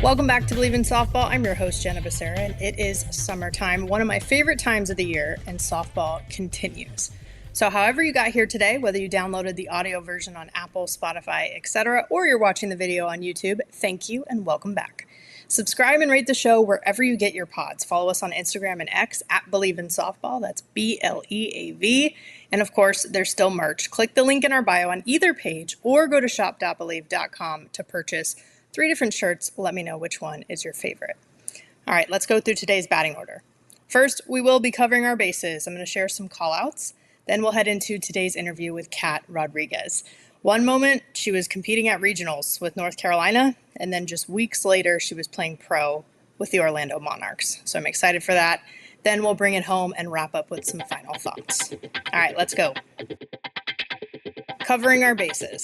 Welcome back to Bleav in Softball. I'm your host, Jenna, and it is summertime, one of my favorite times of the year, and softball continues. So however you got here today, whether you downloaded the audio version on Apple, Spotify, etc., or you're watching the video on YouTube, thank you and welcome back. Subscribe and rate the show wherever you get your pods. Follow us on Instagram and X at Bleav in Softball. That's BLEAV. And of course, there's still merch. Click the link in our bio on either page or go to shop.bleav.com to purchase 3 different shirts. Let me know which one is your favorite. All right, let's go through today's batting order. First, we will be covering our bases. I'm going to share some call-outs. Then we'll head into today's interview with Kat Rodriguez. One moment, she was competing at regionals with North Carolina, and then just weeks later, she was playing pro with the Orlando Monarchs. So I'm excited for that. Then we'll bring it home and wrap up with some final thoughts. All right, let's go. Covering our bases.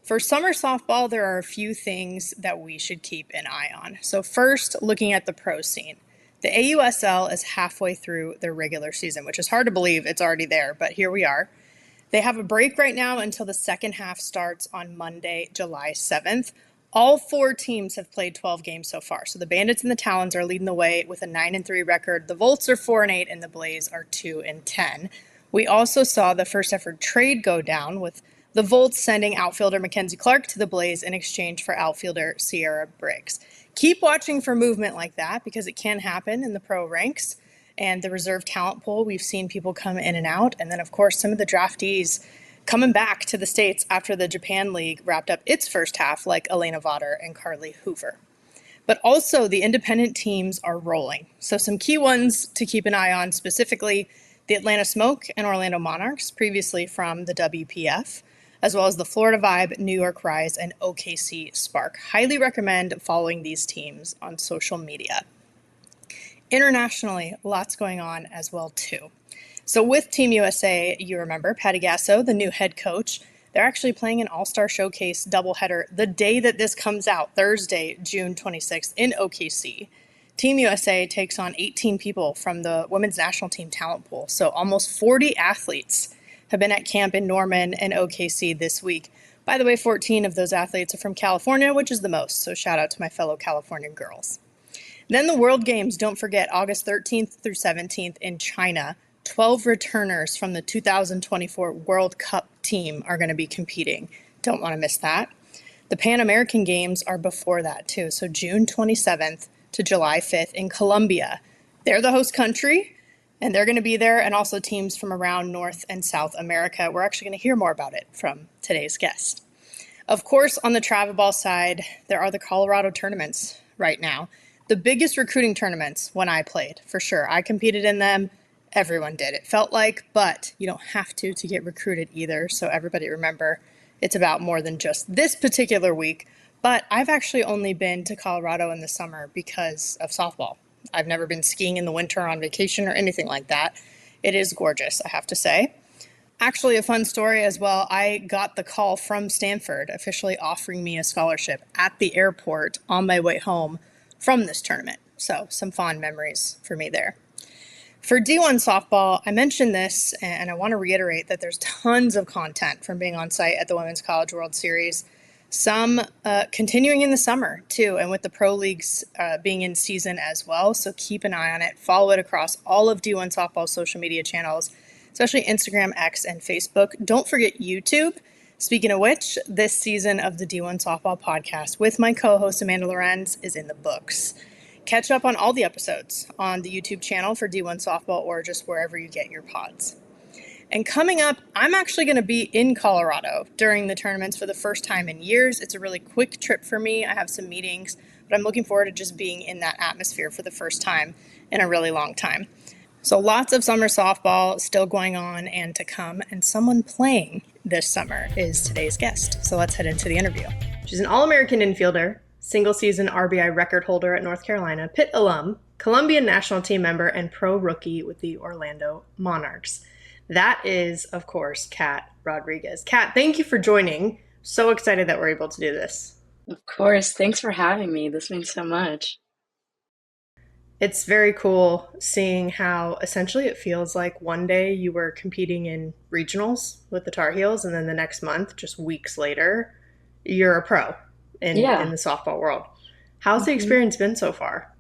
For summer softball, there are a few things that we should keep an eye on. So first, looking at the pro scene. The AUSL is halfway through their regular season, which is hard to believe it's already there, but here we are. They have a break right now until the second half starts on Monday, July 7th. All 4 teams have played 12 games so far. So the Bandits and the Talons are leading the way with a 9-3 record. The Volts are 4-8 and the Blaze are 2-10. We also saw the first ever trade go down with the Volts sending outfielder Mackenzie Clark to the Blaze in exchange for outfielder Sierra Briggs. Keep watching for movement like that because it can happen in the pro ranks and the reserve talent pool. We've seen people come in and out. And then, of course, some of the draftees coming back to the States after the Japan League wrapped up its first half, like Elena Vaughter and Carly Hoover. But also the independent teams are rolling. So some key ones to keep an eye on, specifically the Atlanta Smoke and Orlando Monarchs, previously from the WPF, as well as the Florida Vibe, New York Rise, and OKC Spark. Highly recommend following these teams on social media. Internationally, lots going on as well, too. So with Team USA, you remember Patty Gasso, the new head coach. They're actually playing an All-Star Showcase doubleheader the day that this comes out, Thursday, June 26th in OKC. Team USA takes on 18 people from the women's national team talent pool, so almost 40 athletes have been at camp in Norman and OKC this week. By the way, 14 of those athletes are from California, which is the most, so shout out to my fellow California girls. Then the World Games, don't forget, August 13th through 17th in China. 12 returners from the 2024 World Cup team are going to be competing. Don't want to miss that. The Pan American Games are before that too, so June 27th to July 5th in Colombia. They're the host country, and they're going to be there, and also teams from around North and South America. We're actually going to hear more about it from today's guest. Of course, on the travel ball side, there are the Colorado tournaments right now. The biggest recruiting tournaments when I played, for sure. I competed in them. Everyone did, it felt like, but you don't have to get recruited either. So everybody remember, it's about more than just this particular week. But I've actually only been to Colorado in the summer because of softball. I've never been skiing in the winter on vacation or anything like that. It is gorgeous, I have to say. Actually, a fun story as well. I got the call from Stanford officially offering me a scholarship at the airport on my way home from this tournament. So some fond memories for me there. For D1 softball, I mentioned this, and I want to reiterate that there's tons of content from being on site at the Women's College World Series. Some continuing in the summer, too, and with the pro leagues being in season as well. So keep an eye on it. Follow it across all of D1 Softball social media channels, especially Instagram, X, and Facebook. Don't forget YouTube. Speaking of which, this season of the D1 Softball podcast with my co-host Amanda Lorenz is in the books. Catch up on all the episodes on the YouTube channel for D1 Softball or just wherever you get your pods. And coming up, I'm actually going to be in Colorado during the tournaments for the first time in years. It's a really quick trip for me. I have some meetings, but I'm looking forward to just being in that atmosphere for the first time in a really long time. So lots of summer softball still going on and to come, and someone playing this summer is today's guest. So let's head into the interview. She's an All-American infielder, single-season RBI record holder at North Carolina, Pitt alum, Colombian national team member, and pro rookie with the Orlando Monarchs. That is, of course, Kat Rodriguez. Kat, thank you for joining. So excited that we're able to do this. Of course. Thanks for having me. This means so much. It's very cool seeing how essentially it feels like one day you were competing in regionals with the Tar Heels, and then the next month, just weeks later, you're a pro in the softball world. How's the Hmm. experience been so far?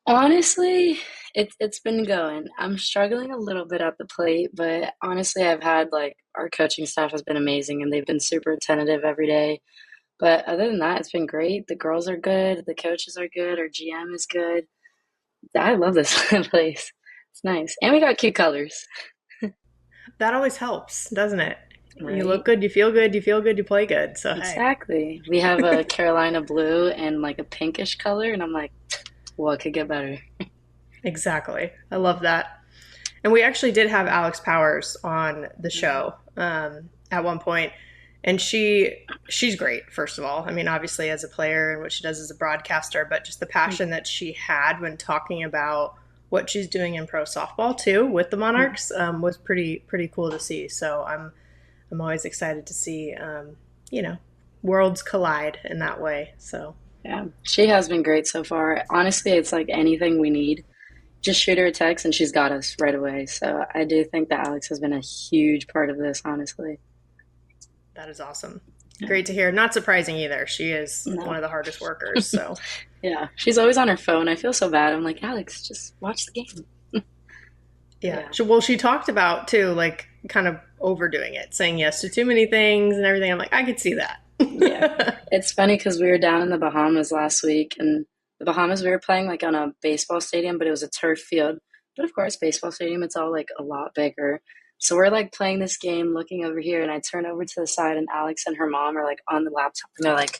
Honestly, it's been going. I'm struggling a little bit at the plate, but honestly, I've had like our coaching staff has been amazing and they've been super attentive every day. But other than that, it's been great. The girls are good, the coaches are good, our GM is good. I love this place. It's nice. And we got cute colors, That always helps, doesn't it? You look right? good, you feel good, you feel good, you play good. So, hey. Exactly. We have a Carolina blue and like a pinkish color, and I'm like, what could get better? Exactly. I love that. And we actually did have Alex Powers on the show at one point, and she's great. First of all, I mean, obviously as a player and what she does as a broadcaster, but just the passion that she had when talking about what she's doing in pro softball too with the Monarchs was pretty cool to see. So I'm always excited to see you know worlds collide in that way. So Yeah, she has been great so far. Honestly, it's like anything we need. Just shoot her a text and she's got us right away. So I do think that Alex has been a huge part of this, honestly. that is awesome. Yeah. Great to hear. Not surprising either. She is one No. of the hardest workers. So Yeah. She's always on her phone. I feel so bad. I'm like, Alex, just watch the game. yeah. Yeah. She talked about too, like kind of overdoing it, saying yes to too many things and everything. I'm like, I could see that. Yeah. It's funny because we were down in the Bahamas last week, and the Bahamas, we were playing like on a baseball stadium, but it was a turf field. But of course, baseball stadium, it's all like a lot bigger. So we're like playing this game, looking over here, and I turn over to the side, and Alex and her mom are like on the laptop, and they're like,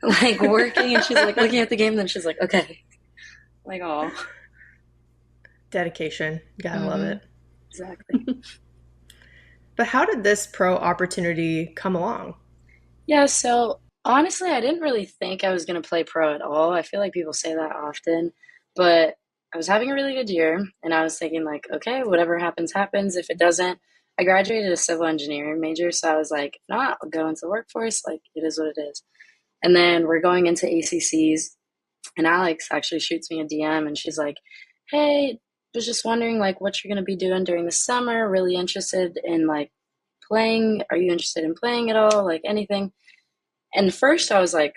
like working, and she's like looking at the game, and then she's like, okay, like, oh, Dedication. Gotta love mm-hmm, it. exactly. But how did this pro opportunity come along? Yeah, so honestly, I didn't really think I was going to play pro at all. I feel like people say that often, but I was having a really good year and I was thinking like, okay, whatever happens, happens. If it doesn't, I graduated a civil engineering major, so I was like, if not, I'll go into the workforce. Like, it is what it is. And then we're going into ACCs, and Alex actually shoots me a DM and she's like, hey, was just wondering like what you're going to be doing during the summer. Really interested in like playing. Are you interested in playing at all? Like anything? And first I was like,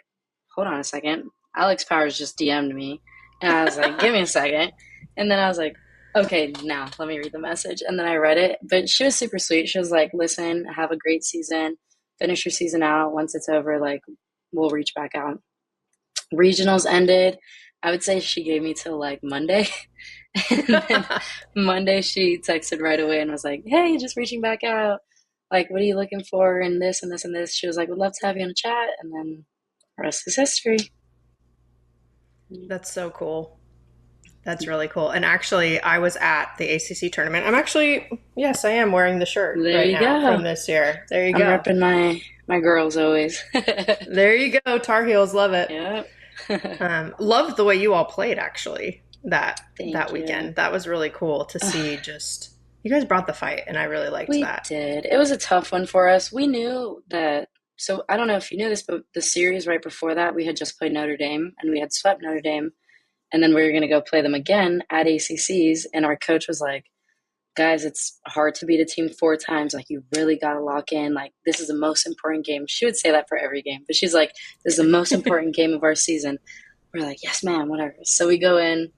hold on a second. Alex Powers just DM'd me. And I was like, give me a second. And then I was like, okay, now let me read the message. And then I read it. But she was super sweet. She was like, listen, have a great season. Finish your season out. Once it's over, like, we'll reach back out. Regionals ended. I would say she gave me till like Monday. And then Monday she texted right away and was like, hey, just reaching back out. Like, what are you looking for in this and this and this? She was like, would love to have you on a chat. And then the rest is history. That's so cool. That's really cool. And actually, I was at the ACC tournament. I'm actually, yes, I am wearing the shirt There right you now go. from this year. There you I'm go. repping my girls always. There you go. Tar Heels, love it. Yep. Loved the way you all played actually that Thank you. weekend. That was really cool to see. Just you guys brought the fight, and I really liked We that. did. It was a tough one for us. We knew that. So I don't know if you knew this, but the series right before that, we had just played Notre Dame and we had swept Notre Dame. And then we were going to go play them again at ACCs. And our coach was like, guys, it's hard to beat a team four times. Like, you really got to lock in. Like, this is the most important game. She would say that for every game, but she's like, this is the most important game of our season. We're like, yes, ma'am, whatever. So we go in.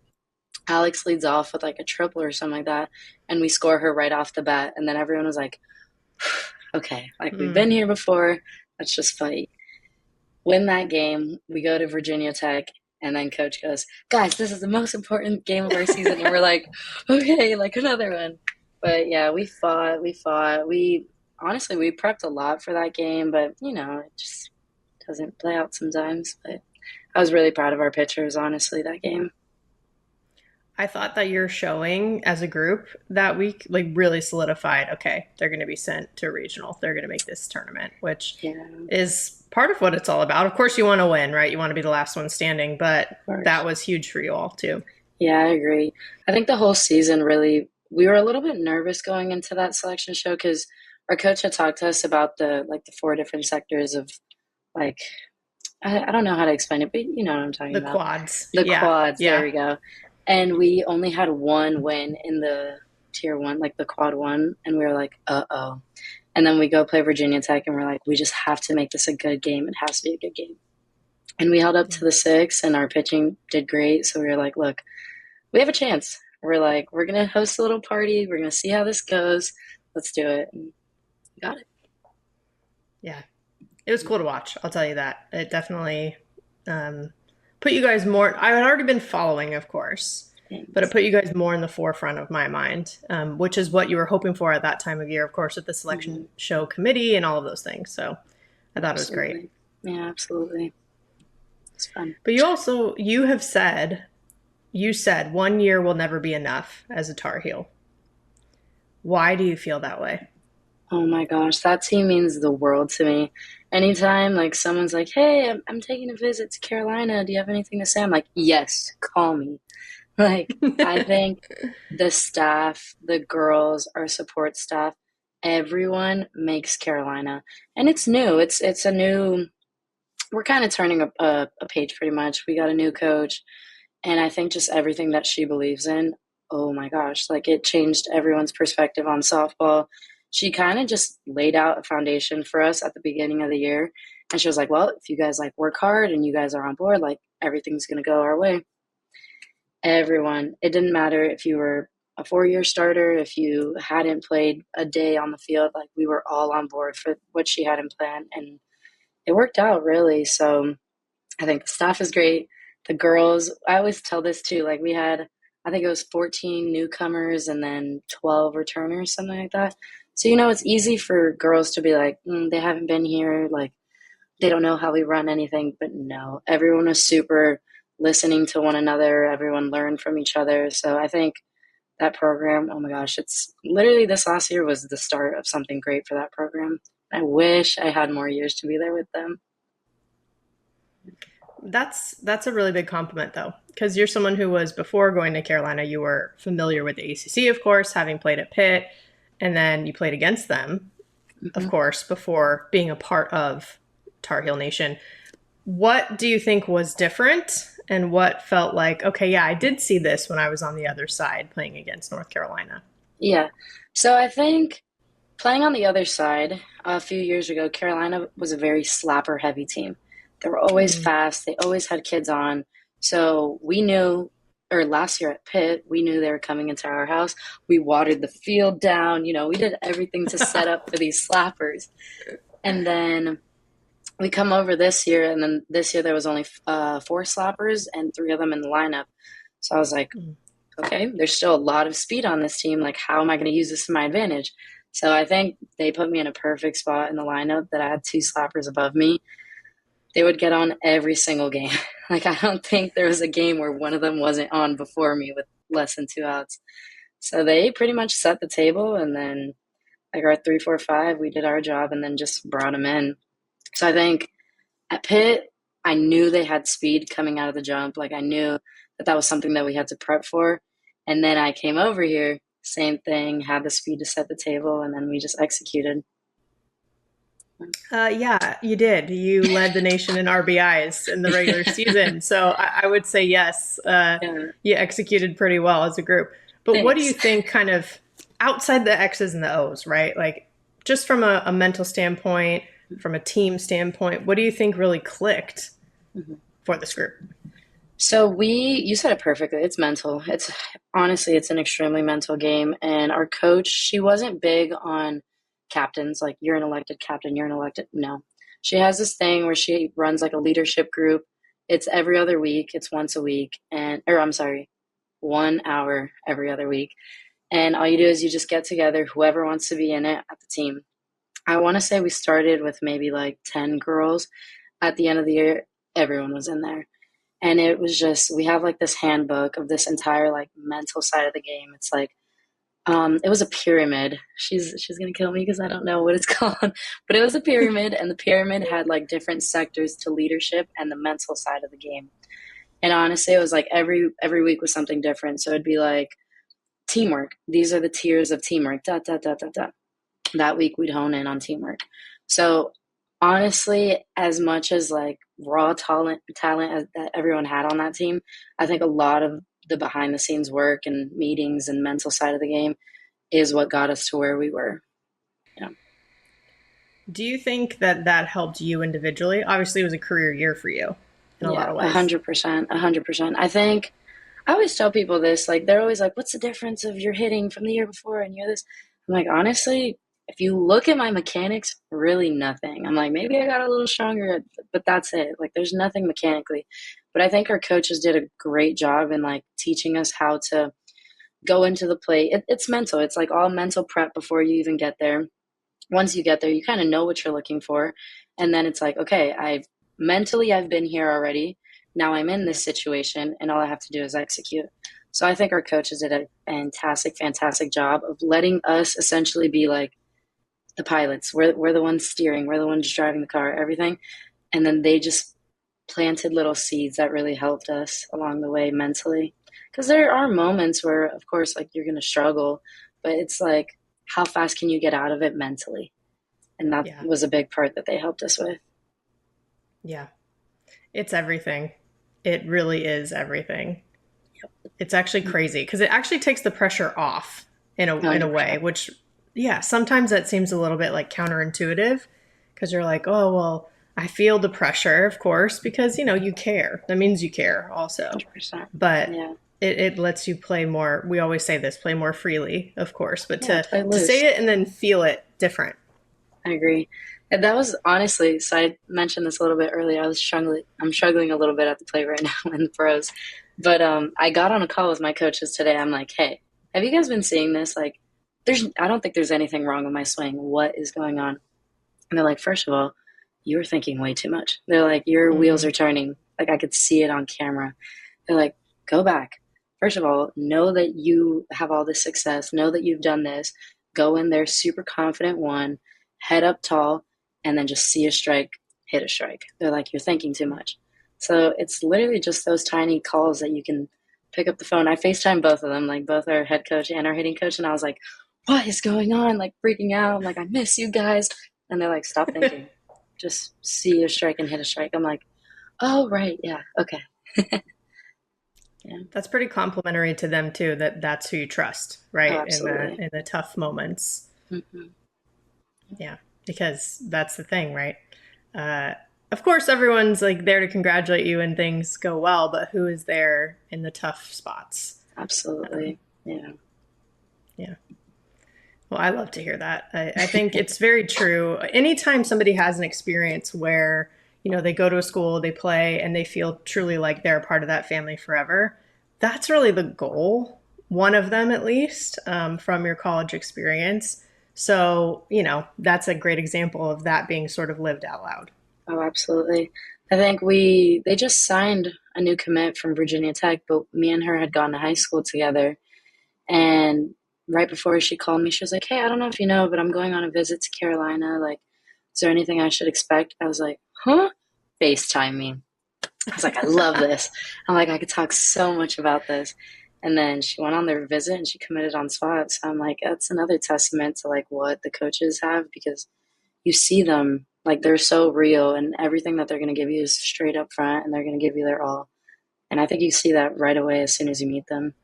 Alex leads off with like a triple or something like that. And we score her right off the bat. And then everyone was like, okay, like we've Mm. been here before. Let's just fight. Win that game. We go to Virginia Tech. And then coach goes, guys, this is the most important game of our season. And we're like, okay, like another one. But yeah, we fought. We honestly, we prepped a lot for that game, but you know, it just doesn't play out sometimes. But I was really proud of our pitchers, honestly, that game. I thought that your showing as a group that week like really solidified. Okay, they're going to be sent to a regional. They're going to make this tournament, which Yeah, is part of what it's all about. Of course, you want to win, right? You want to be the last one standing, but of that course. was huge for you all too. Yeah, I agree. I think the whole season really, we were a little bit nervous going into that selection show because our coach had talked to us about the four different sectors of like I don't know how to explain it, but you know what I'm talking The about. quads, The yeah, quads, there yeah. we go. And we only had one win in the tier one, like the quad one, and we were like, uh-oh. And then we go play Virginia Tech and we're like, we just have to make this a good game. It has to be a good game. And we held up Yeah. to the six, and our pitching did great. So we were like, look, we have a chance. We're like, we're going to host a little party. We're going to see how this goes. Let's do it. And we got it. Yeah. It was cool to watch. I'll tell you that. It definitely um, put you guys more. I had already been following, of course, but it Thanks. put you guys more in the forefront of my mind, which is what you were hoping for at that time of year, of course, with the Hmm. selection show committee and all of those things. So I thought it was great. Absolutely. Yeah, absolutely. It's fun. But you have said, you said 1 year will never be enough as a Tar Heel. Why do you feel that way? Oh my gosh, that team means the world to me. Anytime like someone's like, "Hey, I'm taking a visit to Carolina. Do you have anything to say?" I'm like, "Yes, call me." Like, I think the staff, the girls, our support staff, everyone makes Carolina. And it's new. It's a new, we're kind of turning a page pretty much. We got a new coach, and I think just everything that she believes in, oh my gosh, like it changed everyone's perspective on softball. She kind of just laid out a foundation for us at the beginning of the year. And she was like, well, if you guys like work hard and you guys are on board, like everything's going to go our way. Everyone, it didn't matter if you were a 4 year starter, if you hadn't played a day on the field, like we were all on board for what she had in plan. And it worked out really. So I think the staff is great. The girls, I always tell this too. Like we had, I think it was 14 newcomers and then 12 returners, something like that. So, it's easy for girls to be like, they haven't been here. Like they don't know how we run anything. But no, everyone was super listening to one another. Everyone learned from each other. So I think that program, oh my gosh, it's literally this last year was the start of something great for that program. I wish I had more years to be there with them. That's a really big compliment though, because you're someone who was before going to Carolina, you were familiar with the ACC, of course, having played at Pitt, and then you played against them, of Mhm. course, before being a part of Tar Heel Nation. What do you think was different, and what felt like, okay, yeah, I did see this when I was on the other side playing against North Carolina? Yeah. So I think playing on the other side a few years ago, Carolina was a very slapper heavy team. They were always Mm. fast, they always had kids on. So we knew, or last year at Pitt, we knew they were coming into our house. We watered the field down, we did everything to set up for these slappers. And then we come over this year, and then this year there was only four slappers and three of them in the lineup. So I was like, okay, there's still a lot of speed on this team. Like, how am I going to use this to my advantage? So I think they put me in a perfect spot in the lineup that I had two slappers above me. They would get on every single game. Like, I don't think there was a game where one of them wasn't on before me with less than two outs. So they pretty much set the table, and then like our 3, 4, 5, we did our job and then just brought them in. So I think at Pitt, I knew they had speed coming out of the jump. Like I knew that that was something that we had to prep for. And then I came over here, same thing, had the speed to set the table, and then we just executed. Yeah, you did. You led the nation in RBIs in the regular season. So I would say yes, Yeah, you executed pretty well as a group. But what do you thanks. think, kind of outside the X's and the O's, right? Like, just from a mental standpoint, from a team standpoint, what do you think really clicked for this group? So you said it perfectly. It's mental. It's honestly, it's an extremely mental game. And our coach, she wasn't big on captains, like you're an elected captain, you're an elected. No, she has this thing where she runs like a leadership group. It's every other week. It's once a week, or I'm sorry, 1 hour every other week. And all you do is you just get together, whoever wants to be in it at the team. I want to say we started with maybe like 10 girls. At the end of the year, everyone was in there, and it was just we have like this handbook of this entire like mental side of the game. It's like it was a pyramid. She's gonna kill me because I don't know what it's called, but it was a pyramid, and the pyramid had like different sectors to leadership and the mental side of the game. And honestly, it was like every week was something different. So it'd be like teamwork. These are the tiers of teamwork. Da da da da da. That week we'd hone in on teamwork. So honestly, as much as like raw talent as, that everyone had on that team, I think a lot of the behind the scenes work and meetings and mental side of the game is what got us to where we were. Yeah. Do you think that that helped you individually? Obviously, it was a career year for you. in a lot Yeah, of a ways. hundred percent, 100%. I think I always tell people this, like they're always like, "What's the difference of your hitting from the year before and you're this?" I'm like, honestly, if you look at my mechanics, really nothing. I'm like, maybe I got a little stronger, but that's it. Like, there's nothing mechanically. But I think our coaches did a great job in like teaching us how to go into the plate. It's mental. It's like all mental prep before you even get there. Once you get there, you kind of know what you're looking for. And then it's like, okay, I've been here already. Now I'm in Yeah. this situation and all I have to do is execute. So I think our coaches did a fantastic, fantastic job of letting us essentially be like the pilots. We're the ones steering, we're the ones driving the car, everything. And then they just planted little seeds that really helped us along the way mentally. Because there are moments where, of course, like you're going to struggle, but it's like, how fast can you get out of it mentally? And that Yeah. was a big part that they helped us with. Yeah. It's everything. It really is everything. It's actually crazy because it actually takes the pressure off in a way, 100%. which yeah, sometimes that seems a little bit like counterintuitive because you're like, "Oh, well, I feel the pressure, of course, because you care. That means you care also." 100%. But Yeah. it lets you play more. We always say this, play more freely, of course, but Yeah, play to loose. say it and then feel it different. I agree. And that was honestly, so I mentioned this a little bit earlier. I'm struggling a little bit at the plate right now in the pros. But I got on a call with my coaches today. I'm like, hey, have you guys been seeing this? Like, I don't think there's anything wrong with my swing. What is going on? And they're like, first of all, you were thinking way too much. They're like, your wheels are Mm, turning. Like, I could see it on camera. They're like, go back. First of all, know that you have all this success. Know that you've done this. Go in there super confident, one, head up tall, and then just see a strike, hit a strike. They're like, you're thinking too much. So it's literally just those tiny calls that you can pick up the phone. I FaceTime both of them, like both our head coach and our hitting coach. And I was like, what is going on? Like freaking out. I'm like, I miss you guys. And they're like, stop thinking. Just see a strike and hit a strike. I'm like, oh, right. Yeah. Okay. Yeah. that's pretty complimentary to them too. That's who you trust, Oh, right? absolutely. In the tough moments. Hmm. Yeah, because that's the thing, right? Uh, of course, everyone's like there to congratulate you and things go well, but who is there in the tough spots? Absolutely. Yeah. Yeah. Well, I love to hear that. I think it's very true. Anytime somebody has an experience where, they go to a school, they play, and they feel truly like they're a part of that family forever, that's really the goal, one of them at least, from your college experience. So, that's a great example of that being sort of lived out loud. Oh, absolutely. I think they just signed a new commit from Virginia Tech, but me and her had gone to high school together. And right before she called me, she was like, hey, I don't know if you know, but I'm going on a visit to Carolina. Like, is there anything I should expect? I was like, huh? FaceTime me. I was like, I love this. I'm like, I could talk so much about this. And then she went on their visit and she committed on spot. So I'm like, that's another testament to like what the coaches have because you see them like they're so real and everything that they're going to give you is straight up front and they're going to give you their all. And I think you see that right away as soon as you meet them.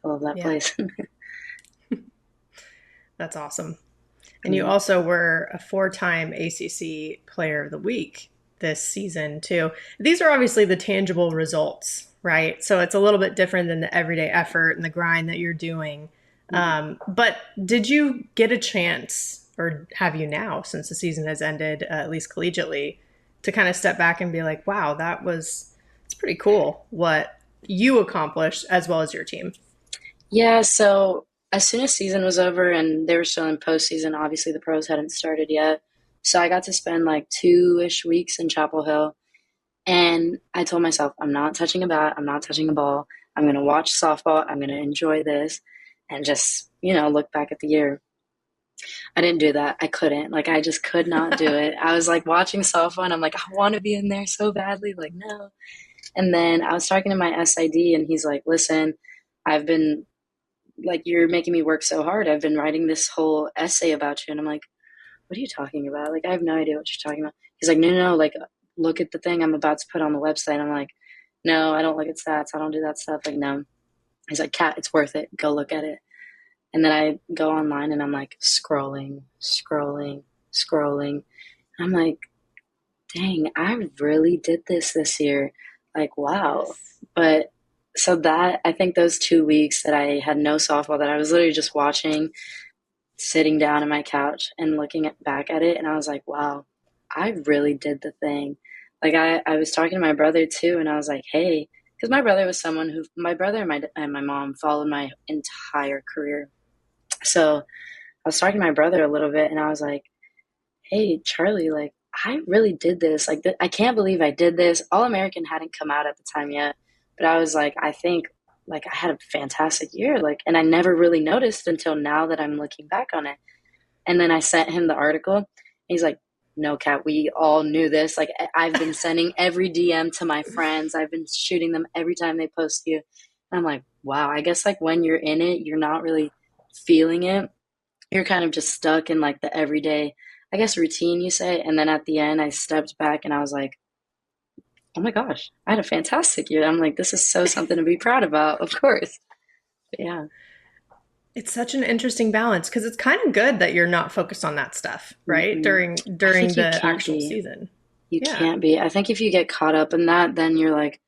I love that Yeah, place. that's awesome. And you Yeah. also were a four-time ACC Player of the Week this season, too. These are obviously the tangible results, right? So it's a little bit different than the everyday effort and the grind that you're doing. Mhm. But did you get a chance, or have you now, since the season has ended, at least collegiately, to kind of step back and be like, wow, it's pretty cool what you accomplished as well as your team? Yeah, so as soon as season was over and they were still in postseason, obviously the pros hadn't started yet. So I got to spend like 2-ish weeks in Chapel Hill. And I told myself, I'm not touching a bat, I'm not touching a ball. I'm going to watch softball, I'm going to enjoy this, and just, look back at the year. I didn't do that. I couldn't. Like, I just could not do it. I was like watching softball and I'm like, I want to be in there so badly. Like, no. And then I was talking to my SID and he's like, listen, I've been like, you're making me work so hard. I've been writing this whole essay about you. And I'm like, what are you talking about? Like, I have no idea what you're talking about. He's like, no, no, no. Like, look at the thing I'm about to put on the website. I'm like, no, I don't look at stats. I don't do that stuff. Like, no. He's like, Kat, it's worth it. Go look at it. And then I go online and I'm like scrolling, scrolling, scrolling. I'm like, dang, I really did this year. Like, wow. Yes. But so that, I think those 2 weeks that I had no softball, that I was literally just watching, sitting down on my couch and looking back at it, and I was like, wow, I really did the thing. Like, I was talking to my brother too, and I was like, hey, because my brother was someone who, my brother and my mom followed my entire career. So I was talking to my brother a little bit, and I was like, hey, Charlie, like, I really did this. Like, I can't believe I did this. All American hadn't come out at the time yet, but I was like, I think like I had a fantastic year. Like, and I never really noticed until now that I'm looking back on it. And then I sent him the article. And he's like, no, Kat, we all knew this. Like, I've been sending every DM to my friends. I've been shooting them every time they post you. And I'm like, wow, I guess like when you're in it, you're not really feeling it. You're kind of just stuck in like the everyday, I guess, routine, you say. And then at the end, I stepped back and I was like, oh my gosh, I had a fantastic year. I'm like, this is so something to be proud about, of course. But yeah. It's such an interesting balance because it's kind of good that you're not focused on that stuff, right? Mm-mm. During I during think you the can't actual be. season. You Yeah, can't be. I think if you get caught up in that, then you're like,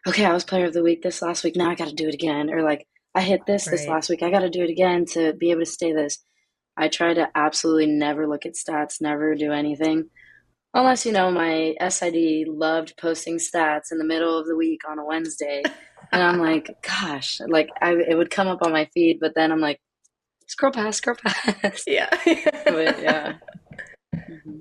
okay, I was player of the week this last week. Now I got to do it again. Or like, I hit this right. last week. I got to do it again to be able to stay this. I try to absolutely never look at stats, never do anything. Unless, my SID loved posting stats in the middle of the week on a Wednesday. And I'm like, gosh, like it would come up on my feed, but then I'm like, scroll past, scroll past. Yeah. But yeah. Hmm.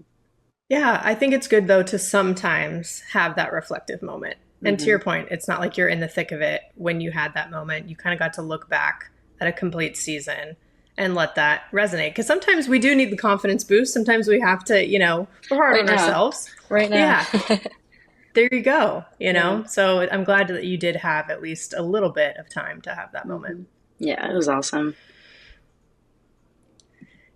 Yeah, I think it's good though to sometimes have that reflective moment. And to Hmm. your point, it's not like you're in the thick of it when you had that moment. You kind of got to look back at a complete season and let that resonate. Because sometimes we do need the confidence boost. Sometimes we have to, we're hard Right on now, ourselves. right now. Yeah, there you go, Yeah. So I'm glad that you did have at least a little bit of time to have that moment. Hmm. Yeah, it was awesome.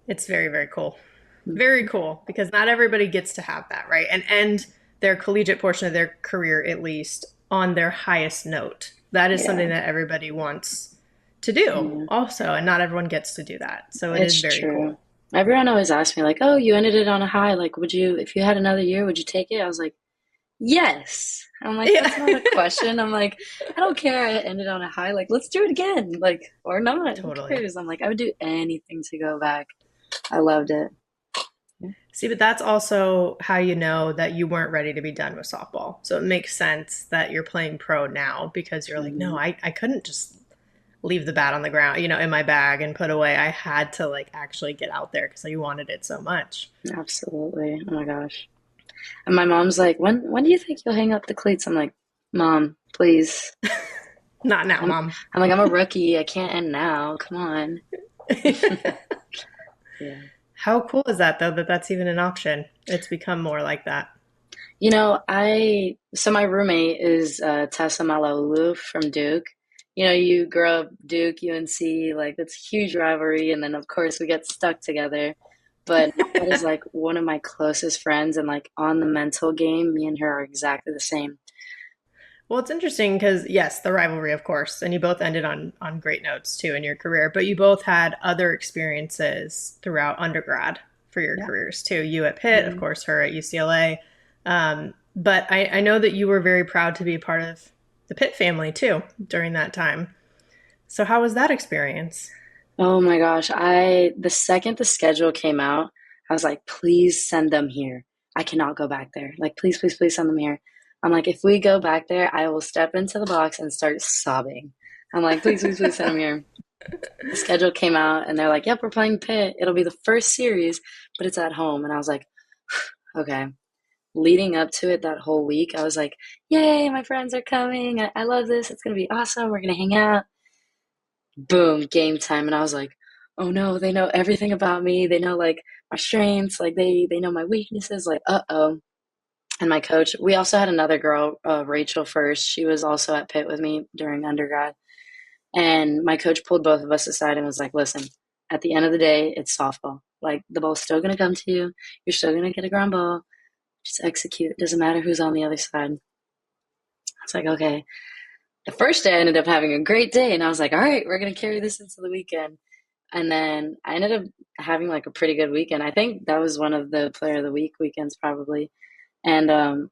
It's very, very cool. Very cool because not everybody gets to have that, right? And end their collegiate portion of their career, at least, on their highest note. That is something Yeah. that everybody wants to do, Yeah. also, and not everyone gets to do that. So it is It's very true. cool. Everyone always asks me, like, oh, you ended it on a high. Like, would you, if you had another year, would you take it? I was like, yes. I'm like, Yeah, that's not a question. I'm like, I don't care. I ended on a high. Like, let's do it again. Like, or not. Who totally. cares? I'm like, I would do anything to go back. I loved it. See, but that's also how you know that you weren't ready to be done with softball. So it makes sense that you're playing pro now because you're like, no, Hmm. I couldn't just leave the bat on the ground, in my bag and put away. I had to like actually get out there because I wanted it so much. Absolutely. Oh my gosh. And my mom's like, when do you think you'll hang up the cleats? I'm like, Mom, please. Not now, I'm mom. I'm like, I'm a rookie. I can't end now. Come on. Yeah. How cool is that though that that's even an option? It's become more like that. So my roommate is Tessa Malaulu from Duke. You grow up Duke, UNC, like that's a huge rivalry, and then of course we get stuck together. But that is like one of my closest friends, and like on the mental game, me and her are exactly the same. Well, it's interesting because yes, the rivalry, of course, and you both ended on great notes too in your career, but you both had other experiences throughout undergrad for your Yeah. careers too. You at Pitt, of Hmm. course, her at UCLA. But I know that you were very proud to be a part of the Pitt family too during that time. So how was that experience? Oh my gosh, the second the schedule came out, I was like, please send them here. I cannot go back there. Like, please, please, please send them here. I'm like, if we go back there, I will step into the box and start sobbing. I'm like, please, please, please send them here. The schedule came out and they're like, yep, we're playing Pitt. It'll be the first series, but it's at home. And I was like, okay. Leading up to it that whole week, I was like, yay, my friends are coming. I love this. It's going to be awesome. We're going to hang out. Boom, game time. And I was like, oh no, they know everything about me. They know like my strengths, like they know my weaknesses, like uh-oh. And my coach, we also had another girl, Rachel first. She was also at Pitt with me during undergrad. And my coach pulled both of us aside and was like, listen, at the end of the day, it's softball. Like the ball's still gonna come to you. You're still gonna get a ground ball. Just execute. It doesn't matter who's on the other side. I was like, okay. The first day I ended up having a great day and I was like, all right, we're gonna carry this into the weekend. And then I ended up having like a pretty good weekend. I think that was one of the player of the week weekends probably. And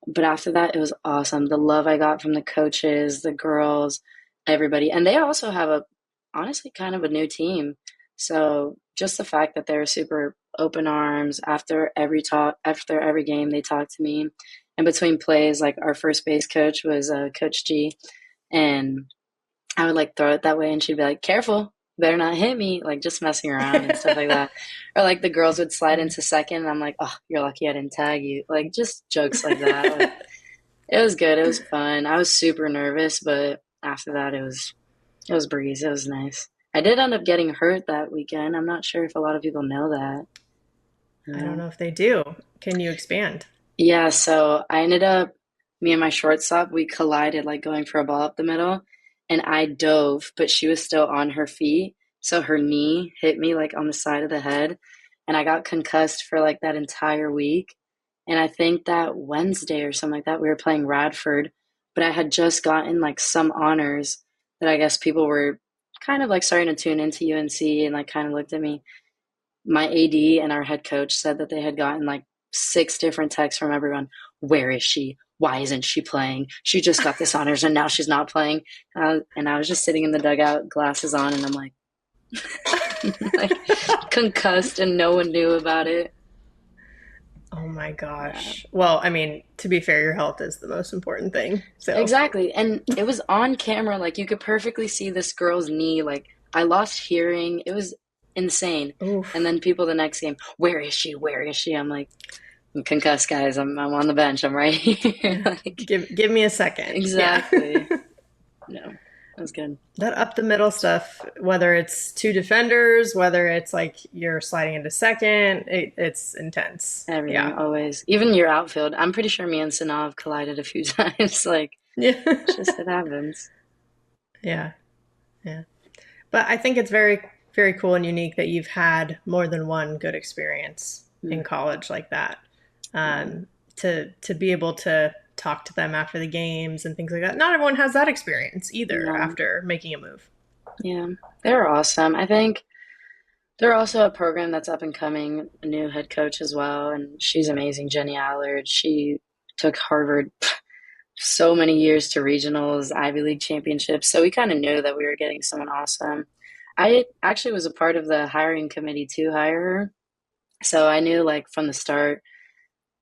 but after that, it was awesome. The love I got from the coaches, the girls, everybody. And they also have a honestly kind of a new team. So just the fact that they're super open arms after every game, they talk to me. And between plays, like our first base coach was Coach G, and I would like throw it that way, and she'd be like, "Careful, better not hit me," like just messing around and stuff like that. Or like the girls would slide into second, and I'm like, "Oh, you're lucky I didn't tag you." Like just jokes like that. Like it was good. It was fun. I was super nervous, but after that, it was breeze. It was nice. I did end up getting hurt that weekend. I'm not sure if a lot of people know that. I don't Uh, know if they do. Can you expand? Yeah, so I ended up, me and my shortstop, we collided like going for a ball up the middle, and I dove, but she was still on her feet. So her knee hit me like on the side of the head, and I got concussed for like that entire week. And I think that Wednesday or something like that, we were playing Radford, but I had just gotten like some honors that I guess people were kind of like starting to tune into UNC and like kind of looked at me. My AD and our head coach said that they had gotten like six different texts from everyone. Where is she? Why isn't she playing? She just got this honors and now she's not playing. And I was just sitting in the dugout, glasses on, and I'm like, like concussed, and no one knew about it. Oh my Yeah, gosh. Well, I mean, to be fair, your health is the most important thing. So, exactly. And it was on camera. Like you could perfectly see this girl's knee. Like I lost hearing. It was insane. And oof. then people the next game, where is she? Where is she? I'm like, I'm concussed, guys. I'm on the bench. I'm right here. Yeah. Like Give me a second. Yeah. exactly. No, that was good. That up the middle stuff, whether it's two defenders, whether it's like you're sliding into second, it's intense. Everything Yeah. always, even your outfield. I'm pretty sure me and Sanav collided a few times. Like Yeah. it's just it happens. Yeah. Yeah. But I think it's very, very cool and unique that you've had more than one good experience in Mm, college like that. yeah, To be able to talk to them after the games and things like that. Not everyone has that experience either no, after making a move. yeah, they're awesome. I think they're also a program that's up and coming, a new head coach as well, and she's amazing. Jenny Allard. She took Harvard so many years to regionals, Ivy League championships. So we kind of knew that we were getting someone awesome. I actually was a part of the hiring committee to hire her. So I knew like from the start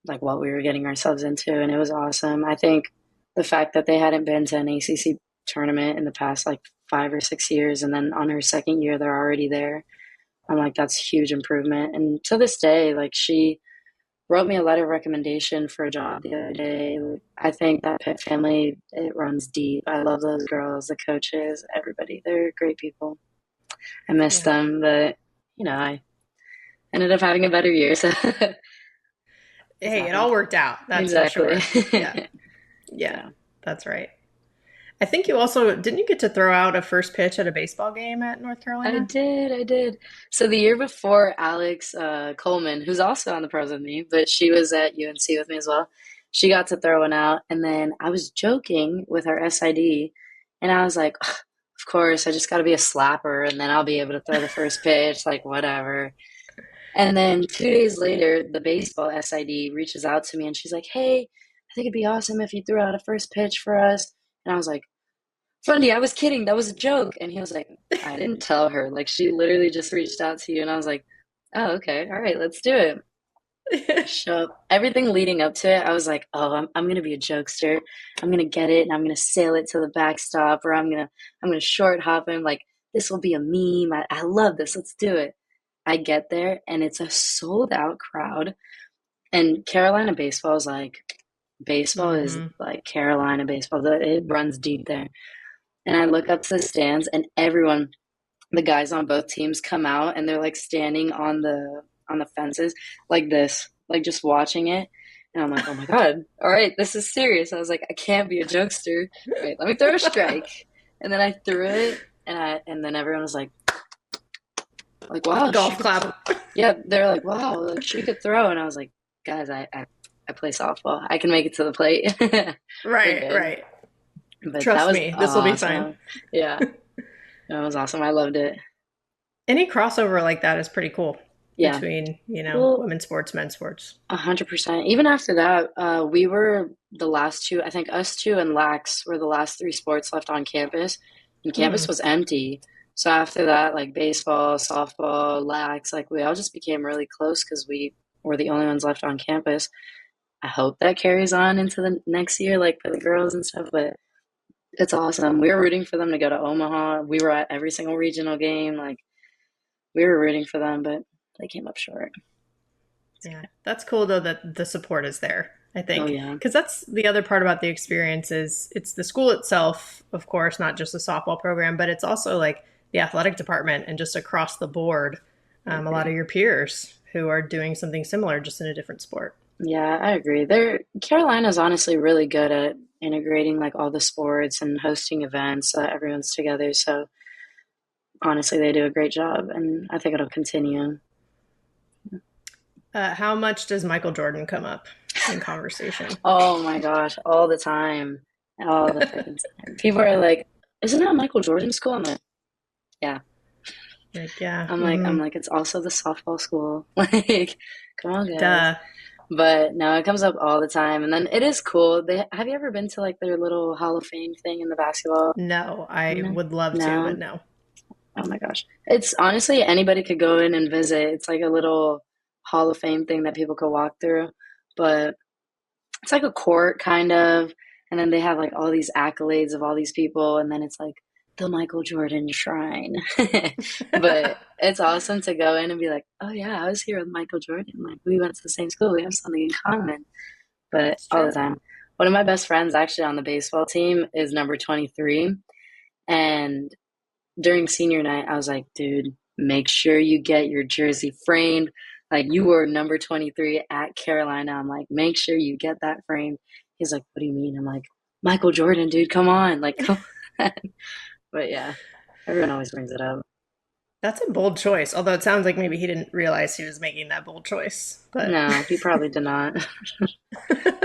like what we were getting ourselves into, and it was awesome. I think the fact that they hadn't been to an ACC tournament in the past like 5 or 6 years, and then on her second year they're already there. I'm like, that's a huge improvement. And to this day, like she wrote me a letter of recommendation for a job the other day. I think that Pitt family, it runs deep. I love those girls, the coaches, everybody. They're great people. I miss Yeah. them, but I ended up having a better year, so this Hey, it all happens. worked out. That's for Exactly. sure. Yeah. Yeah. Yeah. That's right. I think you also didn't you get to throw out a first pitch at a baseball game at North I Carolina? did, I did. So the year before, Alex Coleman, who's also on the pros with me, but she was at UNC with me as well. She got to throw one out, and then I was joking with our SID, and I was like, "Ugh, "Of course, I just got to be a slapper, and then I'll be able to throw the first pitch, like whatever." And then 2 days later, the baseball SID reaches out to me, and she's like, "Hey, I think it'd be awesome if you threw out a first pitch for us." And I was like, Fundy, I was kidding. That was a joke. And he was like, I didn't tell her. Like, she literally just reached out to you. And I was like, oh, okay. All right, let's do it. So everything leading up to it, I was like, oh, I'm gonna be a jokester. I'm gonna get it and I'm gonna sail it to the backstop, or I'm gonna short hop him. Like, this will be a meme. I love this. Let's do it. I get there and it's a sold out crowd. And Carolina baseball is Hmm. like Carolina baseball. It runs deep there. And I look up to the stands, and everyone, the guys on both teams, come out, and they're like standing on the fences like this, like just watching it. And I'm like, oh my god, all right, this is serious. I was like, I can't be a jokester. All right, let me throw a strike. And then I threw it, and then everyone was like, wow, she Golf could. clap. Yeah, they're like, wow, like she could throw. And I was like, guys, I play softball. I can make it to the plate. We're Right, good. right. But that Trust was me, this will be fine. awesome. Yeah. That was awesome. I loved it. Any crossover like that is pretty cool. Yeah. between, Well, women's sports, men's sports. 100%. Even after that, we were the last two, I think us two and Lax were the last three sports left on campus, and Hmm. campus was empty. So after that, like baseball, softball, Lax, like we all just became really close because we were the only ones left on campus. I hope that carries on into the next year, like for the girls and stuff, but it's awesome. We were rooting for them to go to Omaha. We were at every single regional game. Like we were rooting for them, but they came up short. Yeah, that's cool though that the support is there. I Oh think yeah. because that's the other part about the experience is it's the school itself, of course, not just the softball program, but it's also like the athletic department and just across the board, I a lot of agree. your peers who are doing something similar, just in a different sport. Yeah, I agree. Carolina's honestly really good at integrating like all the sports and hosting events so that everyone's together. So honestly, they do a great job, and I think it'll continue. How much does Michael Jordan come up in conversation? Oh my gosh, all the time, all the freaking time. People are like, "Isn't that Michael Jordan's school?" I'm like, "Yeah." Like, yeah, I'm like, it's also the softball school. Like, come on, guys. duh. But no, it comes up all the time, and then it is cool. Have you ever been to like their little Hall of Fame thing in the basketball? No, I No, would love to, but no. no. Oh my gosh. It's honestly anybody could go in and visit. It's like a little Hall of Fame thing that people could walk through. But it's like a court kind of, and then they have like all these accolades of all these people, and then it's like the Michael Jordan Shrine. But it's awesome to go in and be like, oh yeah, I was here with Michael Jordan. Like we went to the same school. We have something in common. But It's all the true. time. One of my best friends actually on the baseball team is number 23. And during senior night, I was like, dude, make sure you get your jersey framed. Like, you were number 23 at Carolina. I'm like, make sure you get that framed. He's like, what do you mean? I'm like, Michael Jordan, dude, come on. Like, come on. But yeah, everyone always brings it up. That's a bold choice, although it sounds like maybe he didn't realize he was making that bold choice. But No, he probably did not.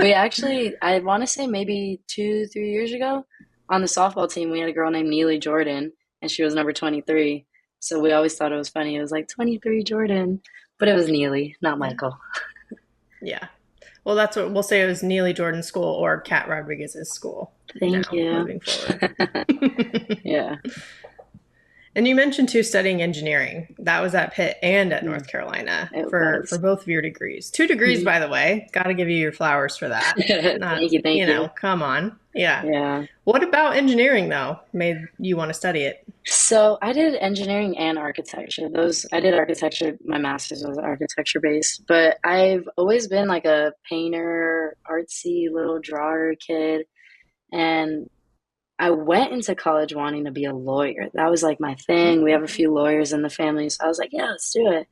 We actually, I want to say maybe 2, 3 years ago on the softball team, we had a girl named Neely Jordan, and she was number 23. So we always thought it was funny. It was like 23 Jordan, but it was Neely, not yeah, Michael. yeah. Well, that's what we'll say. It was Neely Jordan's school or Kat Rodriguez's school Thank now, you. moving forward. Yeah. And you mentioned too studying engineering. That was at Pitt and at Mm, North Carolina it for was. both of your degrees. 2 degrees, Mhm. by the way. Got to give you your flowers for that. Not, Thank you. Thank you. come on. Yeah. Yeah. What about engineering though made you want to study it? So I did engineering and architecture. Those I did architecture. My master's was architecture based, but I've always been like a painter, artsy little drawer kid, and I went into college wanting to be a lawyer. That was like my thing. We have a few lawyers in the family, so I was like, yeah, let's do it.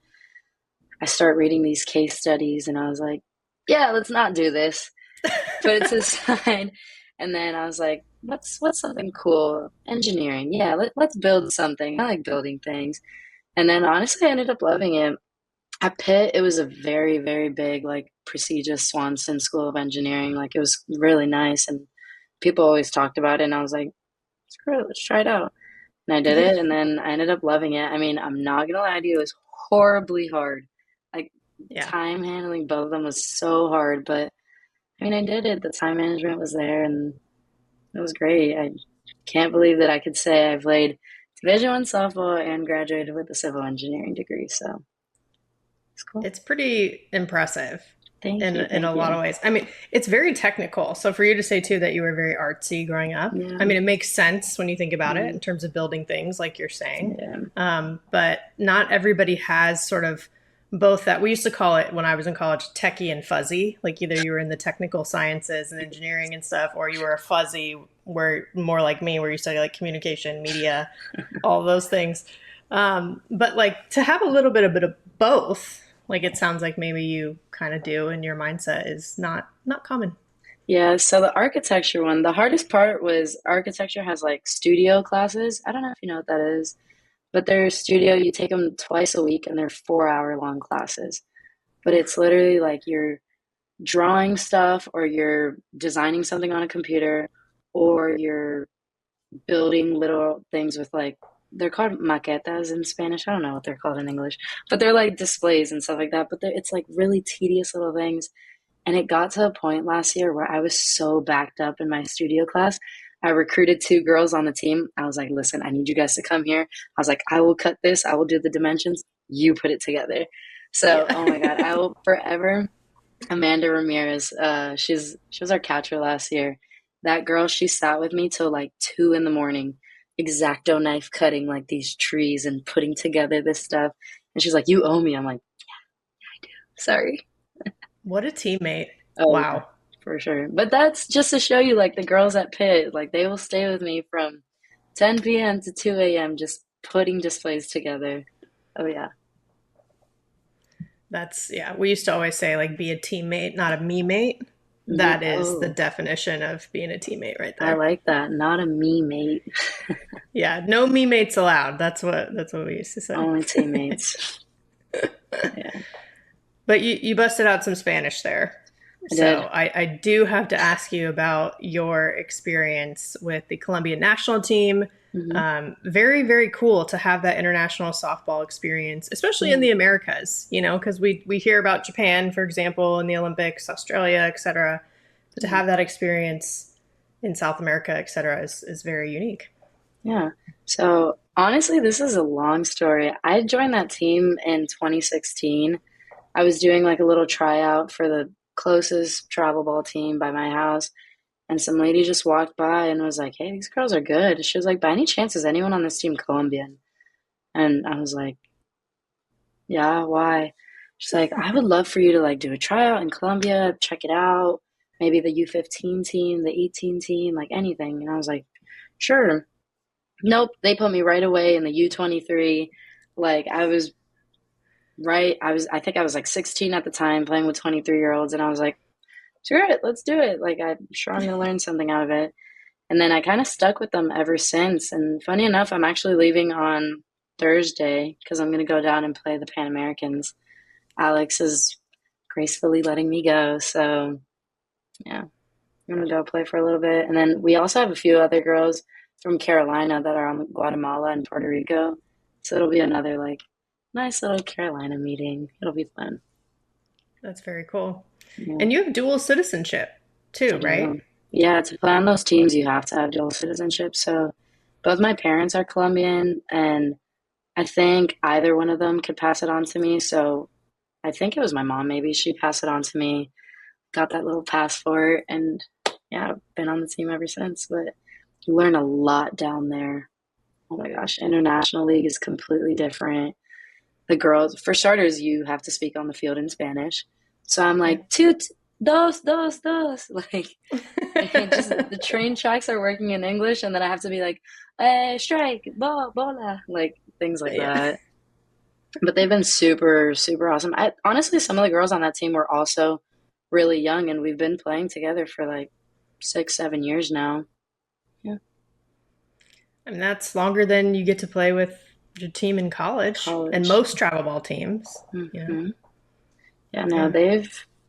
I start reading these case studies, and I was like, yeah, let's not do this. Put it to the side, and then I was like, what's something cool? Engineering, yeah. Let's build something. I like building things. And then honestly, I ended up loving it. At Pitt, it was a very, very big, like prestigious Swanson School of Engineering. Like it was really nice, and people always talked about it. And I was like, screw it, let's try it out. And I did Yeah. it, and then I ended up loving it. I mean, I'm not gonna lie to you, it was horribly hard. Like Yeah. time handling both of them was so hard, but I mean, I did it. The time management was there, and it was great. I can't believe that I could say I played Division One softball and graduated with a civil engineering degree. So it's cool. It's pretty impressive Thank in you, a thank lot you. of ways. I mean, it's very technical. So for you to say too that you were very artsy growing up, Yeah, I mean, it makes sense when you think about it mm, in terms of building things, like you're saying. yeah, But not everybody has sort of both that. We used to call it when I was in college techie and fuzzy. Like either you were in the technical sciences and engineering and stuff, or you were a fuzzy, where more like me, where you study like communication, media, all those things. But like to have a bit of both, like it sounds like maybe you kind of do, and your mindset is not common. yeah. So the architecture one, the hardest part was architecture has like studio classes. I don't know if you know what that is, but they're studio. You take them twice a week, and they're 4 hour long classes. But it's Oof. literally like you're drawing stuff or you're designing something on a computer or you're building little things with like they're called maquetas in Spanish. I don't know what they're called in English, but they're like displays and stuff like that. But it's like really tedious little things. And it got to a point last year where I was so backed up in my studio class. I recruited two girls on the team. I was like, listen, I need you guys to come here. I was like, I will cut this. I will do the dimensions. You put it together. So, Yeah. oh my God, I will forever. Amanda Ramirez, she was our catcher last year. That girl, she sat with me till like 2 in the morning, exacto knife cutting like these trees and putting together this stuff. And she's like, "You owe me." I'm like, "Sorry." What a teammate. Oh yeah, Wow. for sure. But that's just to show you, like the girls at Pitt, like they will stay with me from 10 p.m. to 2 a.m. just putting displays together. Oh yeah. That's, yeah, we used to always say, like, be a teammate, not a me mate. That is the Oh, definition of being a teammate right I there. like that. Not a me mate, Yeah, no me mates allowed. That's what we used to say. only teammates. Yeah, But you busted out some Spanish there. I did. So I do have to ask you about your experience with the Colombian national team. Hmm. Very, very cool to have that international softball experience, especially in Yeah. the Americas, because we hear about Japan, for example, in the Olympics, Australia, etc. But to Mhm. have that experience in South America, etc., is very unique. Yeah. So honestly, this is a long story. I joined that team in 2016. I was doing like a little tryout for the closest travel ball team by my house, and some lady just walked by and was like, "Hey, these girls are good." She was like, "By any chance, is anyone on this team Colombian?" And I was like, "Yeah, why?" She's like, "I would love for you to like do a tryout in Colombia, check it out, maybe the U15 team, the 18 team, like anything." And I was like, "Sure." Nope, they put me right away in the U23. Like I think I was like 16 at the time playing with 23-year-olds, and I was like, screw it, let's do it. Like I'm sure I'm gonna learn something out of it. And then I kind of stuck with them ever since. And funny enough, I'm actually leaving on Thursday because I'm gonna go down and play the Pan Americans. Alex is gracefully letting me go. So yeah, I'm gonna go play for a little bit. And then we also have a few other girls from Carolina that are on Guatemala and Puerto Rico. So it'll be another like nice little Carolina meeting. It'll be fun. That's very cool. Yeah, And you have dual citizenship I too, right? do. Yeah, to play on those teams, you have to have dual citizenship. So both my parents are Colombian, and I think either one of them could pass it on to me. So I think it was my mom, maybe she passed it on to me, got that little passport, and yeah, I've been on the team ever since. But you learn a lot down there. Oh my gosh, international league is completely different. The girls, for starters, you have to speak on the field in Spanish. So I'm Yeah. like, toot, dos, dos, dos. Like, and just the train tracks are working in English, and then I have to be like, strike, ball, bola, like things like Yeah. that. But they've been super, super awesome. Honestly, some of the girls on that team were also really young, and we've been playing together for like 6, 7 years now. Yeah, I mean, that's longer than you get to play with your team in college and college. most travel ball teams. Hmm. Yeah, no, Yeah.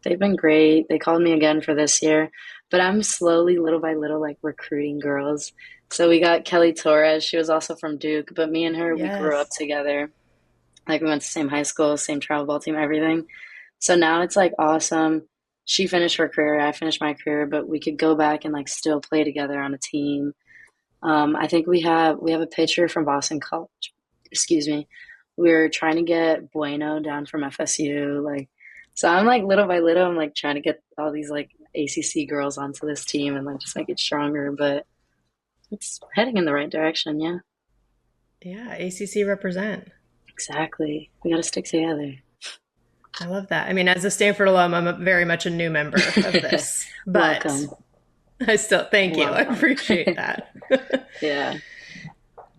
they've been great. They called me again for this year, but I'm slowly, little by little, like recruiting girls. So we got Kelly Torres. She was also from Duke, but me and her, we grew up Yes. together. Like we went to the same high school, same travel ball team, everything. So now it's like awesome. She finished her career, I finished my career, but we could go back and like still play together on a team. I think we have a pitcher from Boston College. Excuse me. We're trying to get Bueno down from FSU. Like, so I'm like little by little, I'm like trying to get all these like ACC girls onto this team and like just make it stronger. But it's heading in the right direction. Yeah, Yeah. ACC represent. exactly. We got to stick together. I love that. I mean, as a Stanford alum, very much a new member of this, but Welcome, I still thank you. I welcome. appreciate that. Yeah.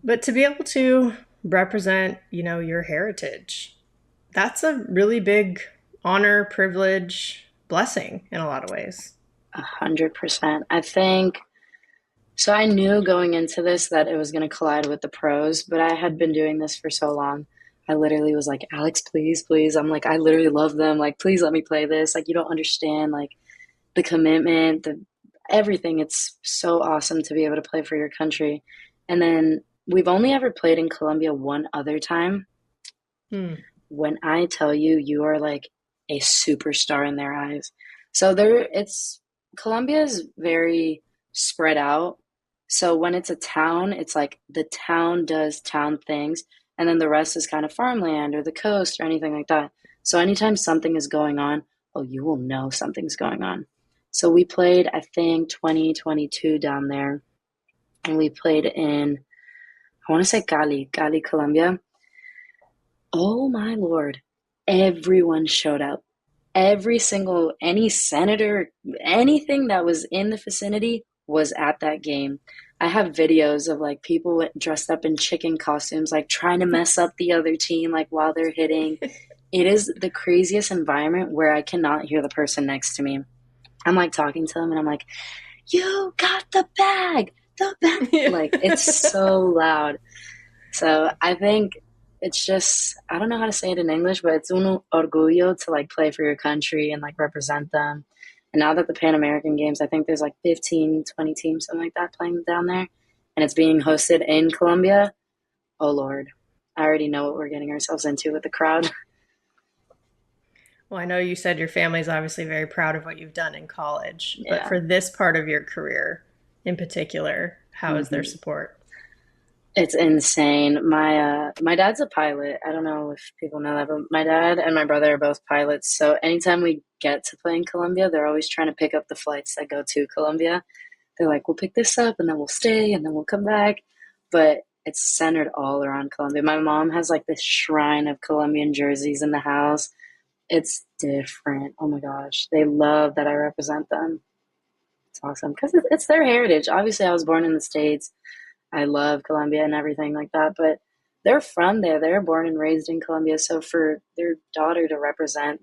But to be able to represent, your heritage, that's a really big honor, privilege, blessing in a lot of ways. 100%. I think so. I knew going into this that it was going to collide with the pros, but I had been doing this for so long. I literally was like, Alex, please, please. I'm like, I literally love them. Like, please let me play this. Like, you don't understand, like, the commitment, the everything. It's so awesome to be able to play for your country. And then we've only ever played in Colombia one other time. Hmm. When I tell you, you are like a superstar in their eyes. So it's Colombia is very spread out. So when it's a town, it's like the town does town things, and then the rest is kind of farmland or the coast or anything like that. So anytime something is going on, oh, you will know something's going on. So we played, I think, 2022 down there, and we played in, I want to say Cali, Colombia. Oh my Lord. Everyone showed up. Any senator, anything that was in the vicinity was at that game. I have videos of like people dressed up in chicken costumes, like trying to mess up the other team, like while they're hitting. It is the craziest environment where I cannot hear the person next to me. I'm like talking to them and I'm like, you got the bag, the bag. Yeah. Like it's so loud. So I think it's just, I don't know how to say it in English, but it's un orgullo to like play for your country and like represent them. And now that the Pan American Games, I think there's like 15, 20 teams, something like that playing down there. And it's being hosted in Colombia. Oh Lord, I already know what we're getting ourselves into with the crowd. Well, I know you said your family's obviously very proud of what you've done in college, but Yeah. for this part of your career in particular, how is their hmm support? It's insane. My dad's a pilot. I don't know if people know that, but my dad and my brother are both pilots. So anytime we get to play in Colombia, they're always trying to pick up the flights that go to Colombia. They're like, we'll pick this up and then we'll stay and then we'll come back. But it's centered all around Colombia. My mom has like this shrine of Colombian jerseys in the house. It's different. Oh my gosh. They love that I represent them. It's awesome because it's their heritage. Obviously, I was born in the States. I love Colombia and everything like that, but they're from there. They're born and raised in Colombia. So for their daughter to represent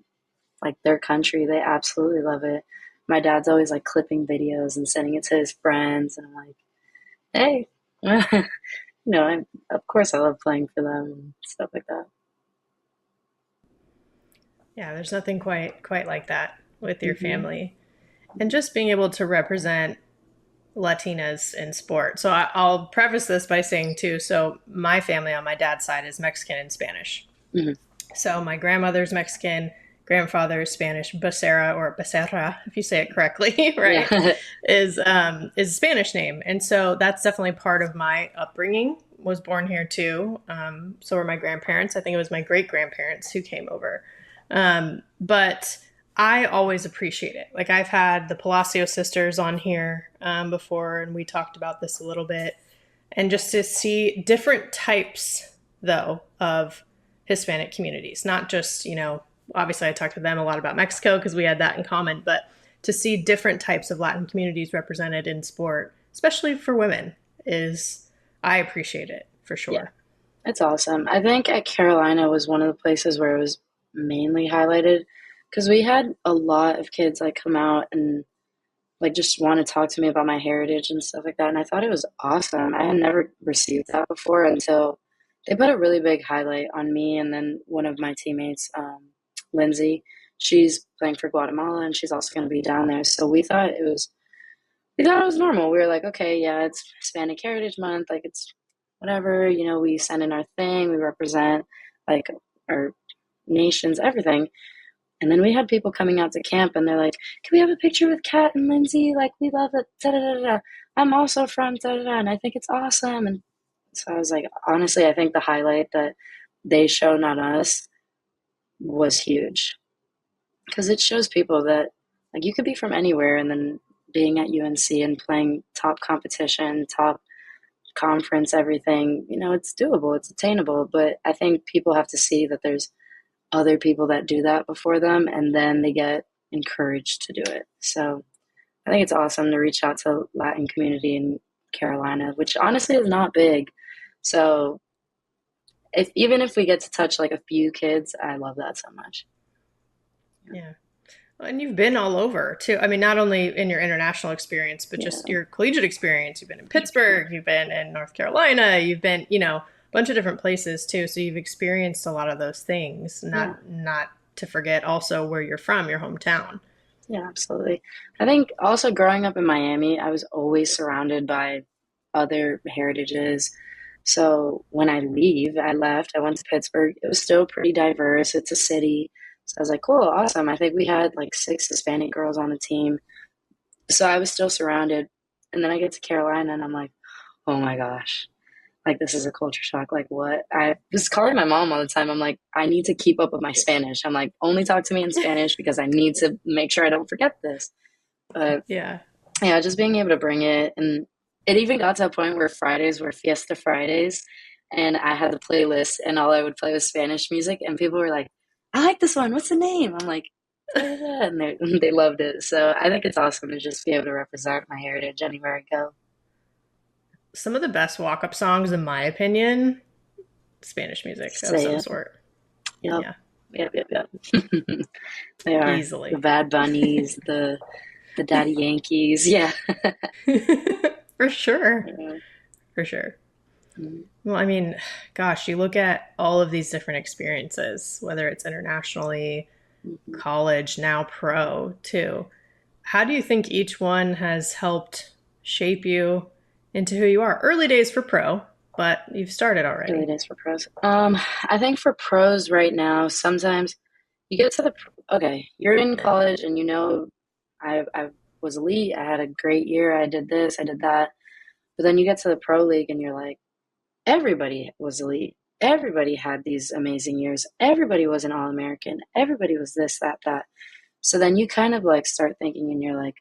like their country, they absolutely love it. My dad's always like clipping videos and sending it to his friends, and I'm like, hey, of course I love playing for them and stuff like that. Yeah, there's nothing quite like that with your hmm family. And just being able to represent Latinas in sport. So I'll preface this by saying too, so my family on my dad's side is Mexican and Spanish. hmm So my grandmother's Mexican, grandfather is Spanish, Becerra or Becerra, if you say it correctly, right, Yeah, is a Spanish name, and so that's definitely part of my upbringing. Was born here too. So were my grandparents. I think it was my great grandparents who came over. But I always appreciate it. Like I've had the Palacio sisters on here before, and we talked about this a little bit. And just to see different types, though, of Hispanic communities, not just, obviously I talked to them a lot about Mexico because we had that in common, but to see different types of Latin communities represented in sport, especially for women, I appreciate it for yeah, sure. it's awesome. I think at Carolina was one of the places where it was mainly highlighted because we had a lot of kids like come out and like just want to talk to me about my heritage and stuff like that. And I thought it was awesome. I had never received that before until they put a really big highlight on me. And then one of my teammates, Lindsay, she's playing for Guatemala and she's also going to be down there. So we thought it was normal. We were like, okay, yeah, it's Hispanic Heritage Month. Like it's whatever, we send in our thing, we represent like our nations, everything. And then we had people coming out to camp and they're like, can we have a picture with Kat and Lindsay? Like, we love it. Da, da, da, da. I'm also from da, da, da, and I think it's awesome. And so I was like, honestly, I think the highlight that they showed on us was huge because it shows people that like you could be from anywhere and then being at UNC and playing top competition, top conference, everything, it's doable, it's attainable. But I think people have to see that there's other people that do that before them and then they get encouraged to do it. So I think it's awesome to reach out to Latin community in Carolina, which honestly is not big. So even if we get to touch like a few kids, I love that so much. Yeah. And you've been all over too. I mean, not only in your international experience, but Yeah. just your collegiate experience. You've been in Pittsburgh, you've been in North Carolina, you've been, a bunch of different places too. So you've experienced a lot of those things. Yeah. Not to forget also where you're from, your hometown. Yeah, absolutely. I think also growing up in Miami, I was always surrounded by other heritages. So when I left, I went to Pittsburgh. It was still pretty diverse. It's a city. So I was like, cool, awesome. I think we had like 6 Hispanic girls on the team. So I was still surrounded. And then I get to Carolina and I'm like, oh my gosh, like this is a culture shock. Like what? I was calling my mom all the time. I'm like, I need to keep up with my Spanish. I'm like, only talk to me in Spanish because I need to make sure I don't forget this. But Yeah. yeah, just being able to bring it. And it even got to a point where Fridays were Fiesta Fridays. And I had the playlist and all I would play was Spanish music. And people were like, I like this one. What's the name? I'm like, da, da, da. And they loved it. So I think it's awesome to just be able to represent my heritage anywhere I go. Some of the best walk up songs, in my opinion, Spanish music of Say some it. sort. Yep. Yeah, Yep. Yep. Yep. They are the easily. Bad Bunnies, the Daddy Yankees. Yeah. For sure. Yeah. For sure. Mhm. Well, I mean, gosh, you look at all of these different experiences, whether it's internationally, Mhm. college, now pro, too. How do you think each one has helped shape you into who you are? Early days for pro, but you've started Early already. days for pros. I think for pros right now, sometimes you get to okay, you're in college and you know, I was elite. I had a great year. I did this, I did that. But then you get to the pro league and you're like, everybody was elite. Everybody had these amazing years. Everybody was an All American. Everybody was this, that, that. So then you kind of like start thinking and you're like,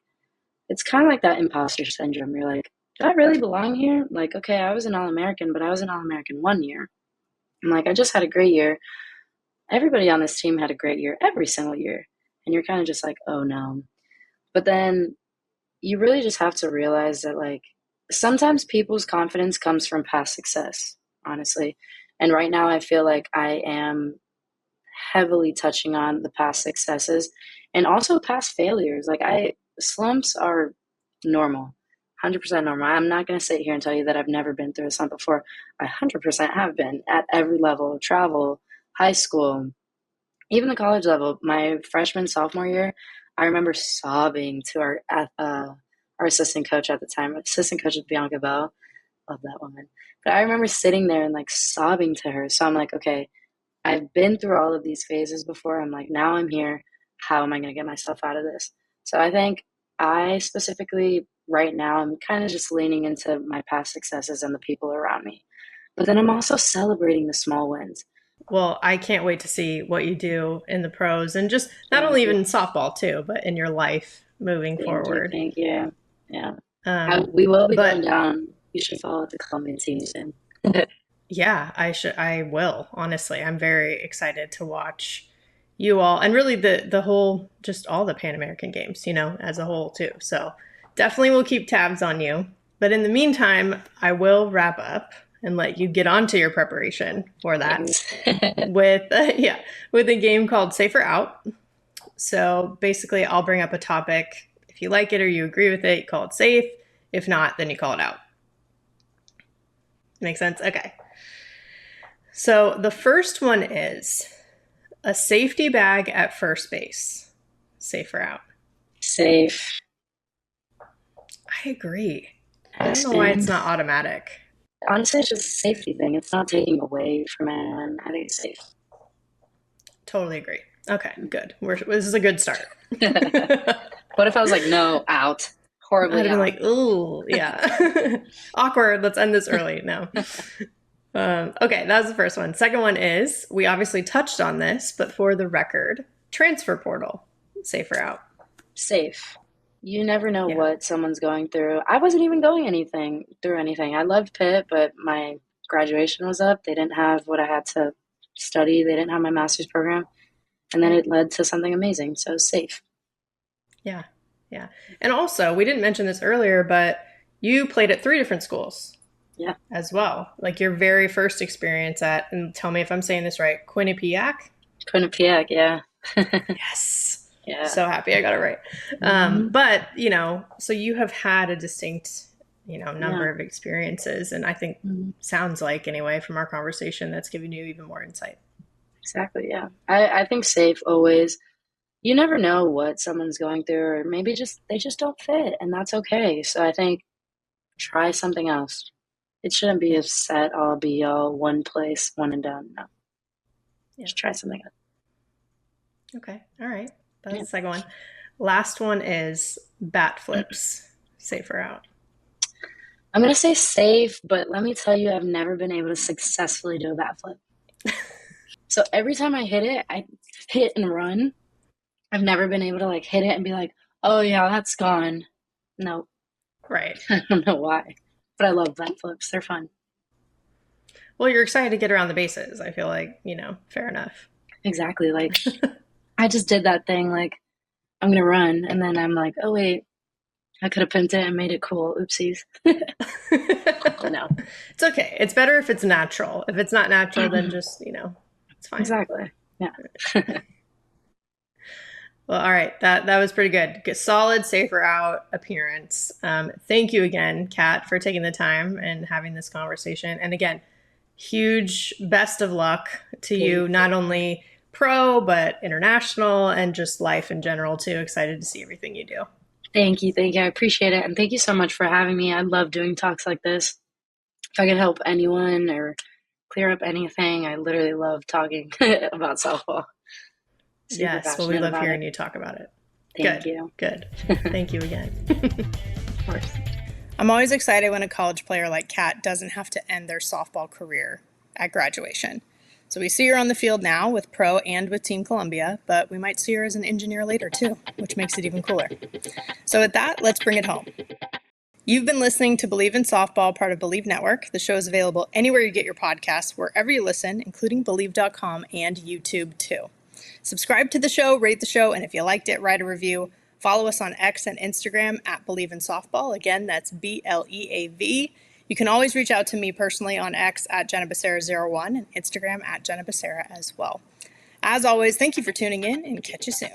it's kind of like that imposter syndrome. You're like, do I really belong here? Like, okay, I was an All American, but I was an All American one year. I'm like, I just had a great year. Everybody on this team had a great year every single year. And you're kind of just like, oh no. But then you really just have to realize that, like, sometimes people's confidence comes from past success, honestly. And right now, I feel like I am heavily touching on the past successes and also past failures. Like, slumps are normal, 100% normal. I'm not going to sit here and tell you that I've never been through a slump before. I 100% have been at every level, travel, high school, even the college level. My freshman, sophomore year, I remember sobbing to our assistant coach at the time. Assistant coach was Bianca Bell. Love that woman. But I remember sitting there and like sobbing to her. So I'm like, okay, I've been through all of these phases before. I'm like, now I'm here. How am I going to get myself out of this? So I think I specifically, right now, I'm kind of just leaning into my past successes and the people around me. But then I'm also celebrating the small wins. Well, I can't wait to see what you do in the pros and just not only Thank you. even softball, too, but in your life moving Thank you. forward. Thank you. Yeah. Um, We will be going but down. You should follow the Colombian team soon. yeah, I will, honestly. I'm very excited to watch you all and really the whole just all the Pan American games, as a whole too. So definitely we'll keep tabs on you. But in the meantime, I will wrap up and let you get on to your preparation for that Thanks. with yeah, with a game called Safer Out. So basically I'll bring up a topic. If you like it or you agree with it, you call it safe. If not, then you call it out. Make sense? Okay. So the first one is a safety bag at first base. Safer out. Safe. I agree. I don't Has know why been. it's not automatic. Honestly, it's just a safety thing. It's not taking away from anyone. I think it's safe. Totally agree. Okay, good. This is a good start. What if I was like, no, out? I'd have Horribly been out. like, ooh, yeah. Awkward. Let's end this early. No. Okay, that was the first one. Second one is we obviously touched on this, but for the record, transfer portal. Safer out. Safe. You never know Yeah. what someone's going through. I wasn't even going through anything. I loved Pitt, but my graduation was up. They didn't have what I had to study. They didn't have my master's program. And then Right. it led to something amazing. So safe. Yeah. Yeah. And also, we didn't mention this earlier, but you played at 3 different schools Yeah. as well. Like your very first experience at, and tell me if I'm saying this right, Quinnipiac? Quinnipiac, yeah. Yes. Yeah. So happy I got it right. Hmm. But, so you have had a distinct, Yeah. number of experiences. And I think, Mhm. sounds like anyway, from our conversation, that's giving you even more insight. Exactly, yeah. I think safe always. You never know what someone's going through, or maybe just they just don't fit, and that's okay. So I think try something else. It shouldn't be Yeah. a set all be all one place, one and done. No, Yeah. just try something. Okay. All right. That's Yeah. the second one. Last one is bat flips. Safer out. I'm gonna say safe, but let me tell you, I've never been able to successfully do a bat flip. So every time I hit it, I hit and run. I've never been able to like hit it and be like, oh yeah, that's gone. No, Right. I don't know why, but I love bat flips. They're fun. Well, you're excited to get around the bases. I feel like, fair enough. Exactly. Like I just did that thing. Like I'm gonna run, and then I'm like, oh wait, I could have pimped it and made it cool. Oopsies. No. It's okay. It's better if it's natural. If it's not natural, then just, it's fine. Exactly. Yeah. Well, all right. That was pretty good. Solid, safer out appearance. Thank you again, Kat, for taking the time and having this conversation. And again, huge best of luck to you, not only pro, but international and just life in general, too. Excited to see everything you do. Thank you. Thank you. I appreciate it. And thank you so much for having me. I love doing talks like this. If I can help anyone or clear up anything, I literally love talking about softball. Super Yes. Well, we love hearing it. you talk about it. Thank you. Good. Thank you again. Of course. I'm always excited when a college player like Kat doesn't have to end their softball career at graduation. So we see her on the field now with pro and with Team Columbia, but we might see her as an engineer later too, which makes it even cooler. So with that, let's bring it home. You've been listening to Bleav in Softball, part of Bleav Network. The show is available anywhere you get your podcasts, wherever you listen, including Bleav.com and YouTube too. Subscribe to the show, rate the show, and if you liked it, write a review. Follow us on X and Instagram at Bleav in Softball. Again, that's BLEAV. You can always reach out to me personally on X at Jenna Becerra01 and Instagram at Jenna Becerra as well. As always, thank you for tuning in and catch you soon.